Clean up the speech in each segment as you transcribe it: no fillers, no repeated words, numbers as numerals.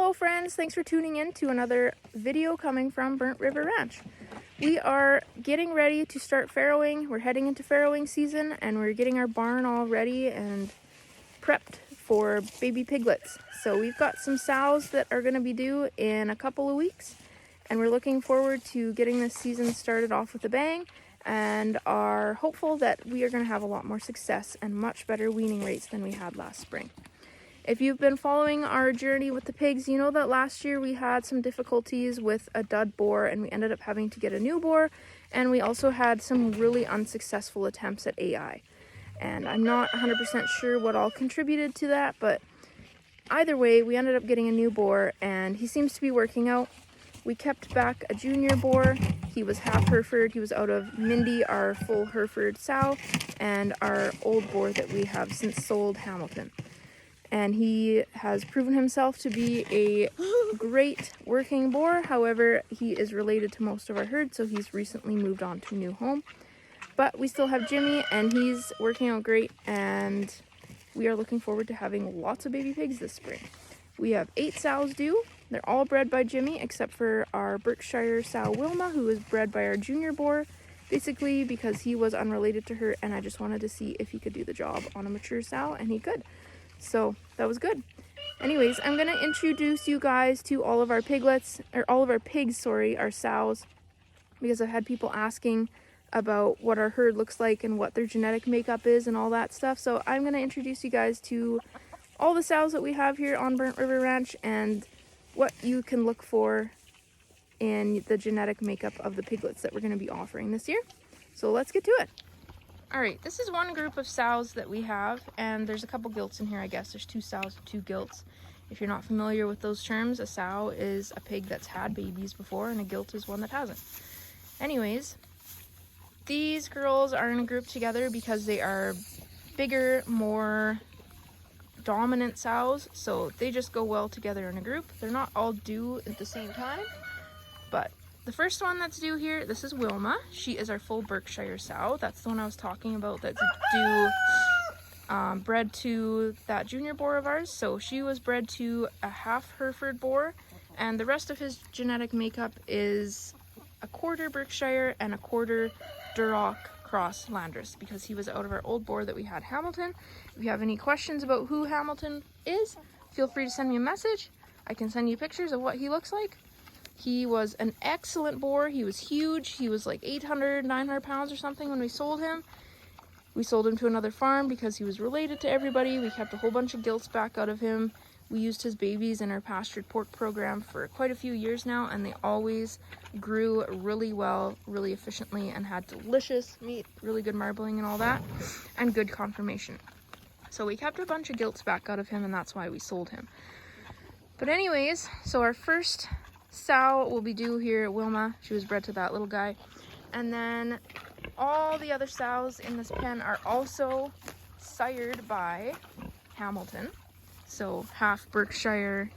Hello friends, thanks for tuning in to another video coming from Burnt River Ranch. We are getting ready to start farrowing. We're heading into farrowing season and we're getting our barn all ready and prepped for baby piglets. So we've got some sows that are going to be due in a couple of weeks and we're looking forward to getting this season started off with a bang and are hopeful that we are going to have a lot more success and much better weaning rates than we had last spring. If you've been following our journey with the pigs, you know that last year we had some difficulties with a dud boar and we ended up having to get a new boar, and we also had some really unsuccessful attempts at AI. And I'm not 100% sure what all contributed to that, but either way, we ended up getting a new boar and he seems to be working out. We kept back a junior boar. He was half Hereford. He was out of Mindy, our full Hereford sow, and our old boar that we have since sold, Hamilton. And he has proven himself to be a great working boar. However, he is related to most of our herd, so he's recently moved on to a new home. But we still have Jimmy, and he's working out great, and we are looking forward to having lots of baby pigs this spring. We have 8 sows due. They're all bred by Jimmy, except for our Berkshire sow Wilma, who is bred by our junior boar, basically because he was unrelated to her, and I just wanted to see if he could do the job on a mature sow, and he could. So that was good. Anyways, I'm going to introduce you guys to all of our piglets, or all of our pigs, sorry, our sows, because I've had people asking about what our herd looks like and what their genetic makeup is and all that stuff. So I'm going to introduce you guys to all the sows that we have here on Burnt River Ranch and what you can look for in the genetic makeup of the piglets that we're going to be offering this year. So let's get to it. Alright, this is one group of sows that we have, and there's a couple gilts in here, I guess. There's 2 sows, 2 gilts. If you're not familiar with those terms, a sow is a pig that's had babies before, and a gilt is one that hasn't. Anyways, these girls are in a group together because they are bigger, more dominant sows, so they just go well together in a group. They're not all due at the same time, but the first one that's due here, this is Wilma. She is our full Berkshire sow. That's the one I was talking about that's due, bred to that junior boar of ours. So she was bred to a half Hereford boar, and the rest of his genetic makeup is a quarter Berkshire and a quarter Duroc cross Landrace, because he was out of our old boar that we had, Hamilton. If you have any questions about who Hamilton is, feel free to send me a message. I can send you pictures of what he looks like. He was an excellent boar. He was huge. He was like 800, 900 pounds or something when we sold him. We sold him to another farm because he was related to everybody. We kept a whole bunch of gilts back out of him. We used his babies in our pastured pork program for quite a few years now, and they always grew really well, really efficiently, and had delicious meat, really good marbling and all that, and good conformation. So we kept a bunch of gilts back out of him, and that's why we sold him. But anyways, so our first sow will be due here, Wilma. She was bred to that little guy. And then all the other sows in this pen are also sired by Hamilton. So half Berkshire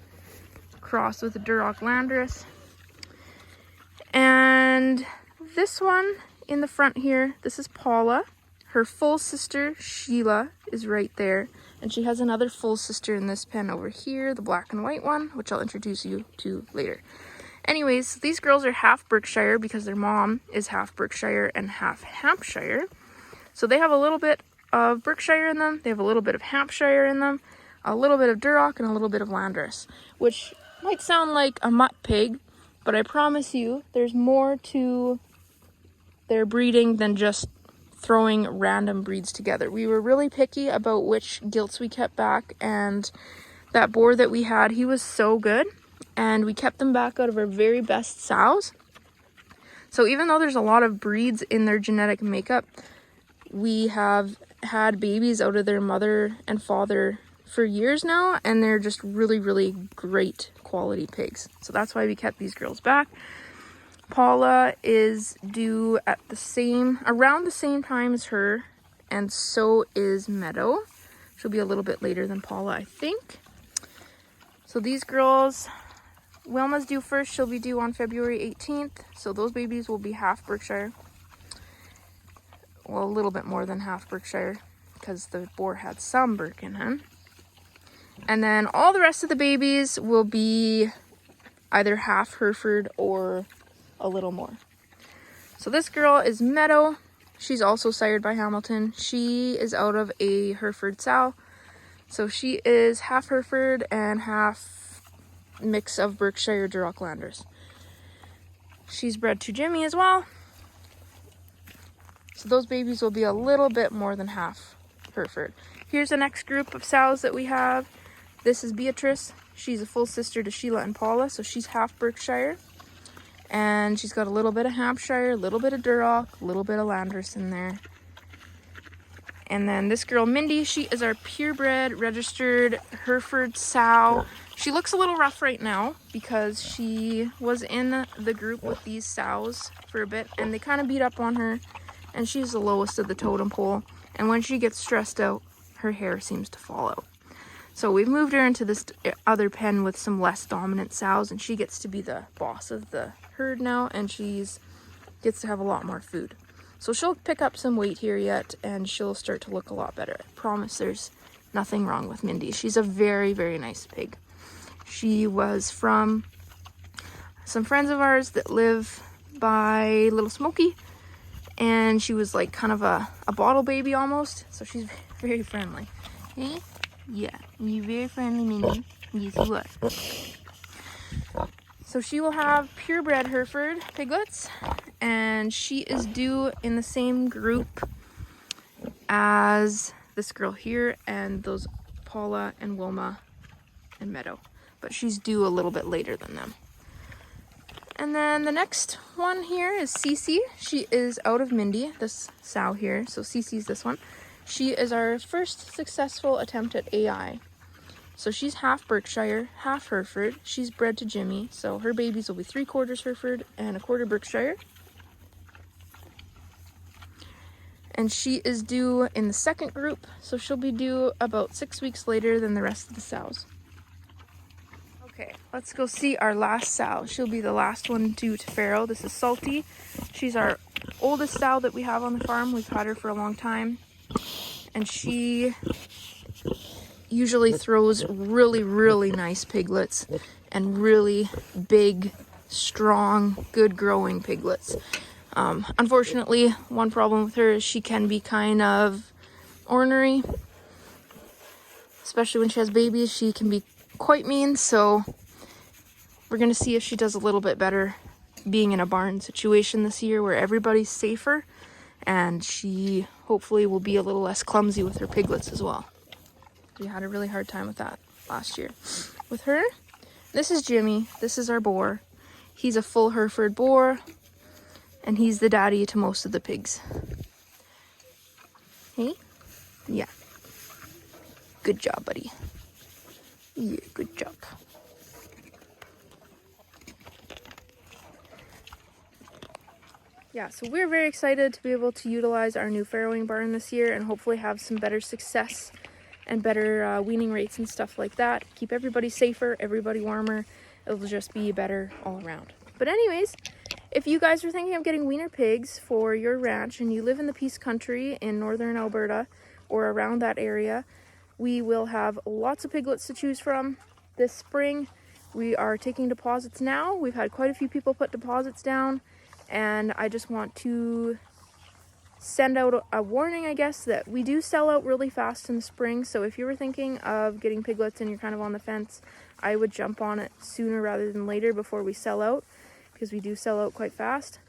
crossed with a Duroc Landrace. And this one in the front here, this is Paula. Her full sister, Sheila, is right there. And she has another full sister in this pen over here, the black and white one, which I'll introduce you to later. Anyways, these girls are half Berkshire because their mom is half Berkshire and half Hampshire. So they have a little bit of Berkshire in them, they have a little bit of Hampshire in them, a little bit of Duroc, and a little bit of Landrace, which might sound like a mutt pig, but I promise you there's more to their breeding than just throwing random breeds together. We were really picky about which gilts we kept back, and that boar that we had, he was so good, and we kept them back out of our very best sows. So even though there's a lot of breeds in their genetic makeup, we have had babies out of their mother and father for years now, and they're just really, really great quality pigs. So that's why we kept these girls back. Paula is due at around the same time as her, and so is Meadow. She'll be a little bit later than Paula, I think. So these girls, Wilma's due first. She'll be due on February 18th. So those babies will be half Berkshire. Well, a little bit more than half Berkshire because the boar had some Berk in him. And then all the rest of the babies will be either half Hereford or a little more. So this girl is Meadow. She's also sired by Hamilton. She is out of a Hereford sow. So she is half Hereford and half mix of Berkshire Durocklanders. She's bred to Jimmy as well. So those babies will be a little bit more than half Hereford. Here's the next group of sows that we have. This is Beatrice. She's a full sister to Sheila and Paula, so she's half Berkshire. And she's got a little bit of Hampshire, a little bit of Duroc, a little bit of Landers in there. And then this girl, Mindy, she is our purebred registered Hereford sow. She looks a little rough right now because she was in the group with these sows for a bit and they kind of beat up on her, and she's the lowest of the totem pole. And when she gets stressed out, her hair seems to fall out. So we've moved her into this other pen with some less dominant sows, and she gets to be the boss of the herd now, and she's gets to have a lot more food. So she'll pick up some weight here yet, and she'll start to look a lot better. I promise there's nothing wrong with Mindy. She's a very, very nice pig. She was from some friends of ours that live by Little Smoky, and she was like kind of a bottle baby almost. So she's very friendly. Hey? Yeah, you're very friendly, Mindy. Yes, you are. So she will have purebred Hereford piglets, and she is due in the same group as this girl here and those Paula and Wilma and Meadow, but she's due a little bit later than them. And then the next one here is Cece. She is out of Mindy, this sow here, so Cece's this one. She is our first successful attempt at AI. So she's half Berkshire, half Hereford. She's bred to Jimmy, so her babies will be 3/4 Hereford and 1/4 Berkshire. And she is due in the second group, so she'll be due about 6 weeks later than the rest of the sows. Okay, let's go see our last sow. She'll be the last one due to farrow. This is Salty. She's our oldest sow that we have on the farm. We've had her for a long time. And she usually throws really, really nice piglets and really big, strong, good growing piglets. Unfortunately, one problem with her is she can be kind of ornery, especially when she has babies. She can be quite mean, so we're going to see if she does a little bit better being in a barn situation this year where everybody's safer, and she hopefully will be a little less clumsy with her piglets as well. We had a really hard time with that last year. With her, this is Jimmy. This is our boar. He's a full Hereford boar, and he's the daddy to most of the pigs. Hey? Yeah. Good job, buddy. Yeah, good job. Yeah, so we're very excited to be able to utilize our new farrowing barn this year and hopefully have some better success and better weaning rates and stuff like that. Keep everybody safer, everybody warmer. It'll just be better all around. But anyways, if you guys are thinking of getting wiener pigs for your ranch and you live in the Peace Country in northern Alberta or around that area, we will have lots of piglets to choose from this spring. We are taking deposits now. We've had quite a few people put deposits down, and I just want to send out a warning, I guess, that we do sell out really fast in the spring. So if you were thinking of getting piglets and you're kind of on the fence, I would jump on it sooner rather than later before we sell out, because we do sell out quite fast.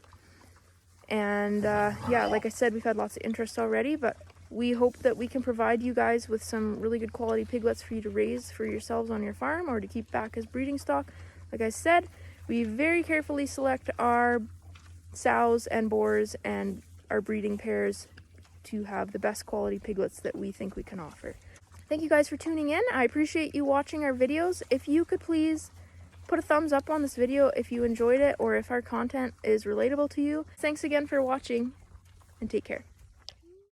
And yeah, like I said, we've had lots of interest already, but we hope that we can provide you guys with some really good quality piglets for you to raise for yourselves on your farm or to keep back as breeding stock. Like I said, we very carefully select our sows and boars and our breeding pairs to have the best quality piglets that we think we can offer. Thank you guys for tuning in. I appreciate you watching our videos. If you could please put a thumbs up on this video if you enjoyed it or if our content is relatable to you. Thanks again for watching, and take care.